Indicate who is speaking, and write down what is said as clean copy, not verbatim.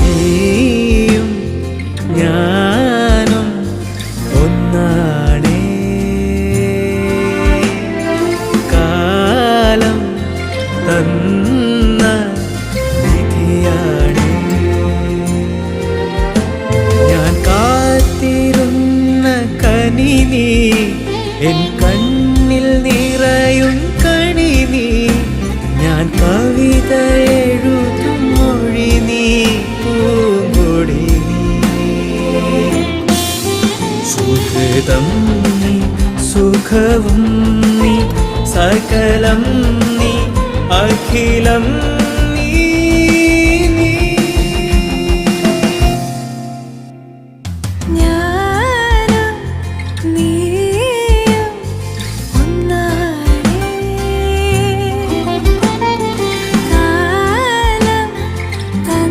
Speaker 1: നീയും ഞാനും ഒന്നാണേ. കാലം തന്ന വിധിയാണേ. ഞാൻ കാത്തിരുന്ന കനി നീ, എൻ കണ്ണിൽ നിറയും കണി നീ. ഞാൻ കവിത എഴുതും മൊഴി നീ, പൂങ്കൊടി നീ. സുഹൃതം നീ, സുഖവും നീ, സകലം നീ, അഖിലം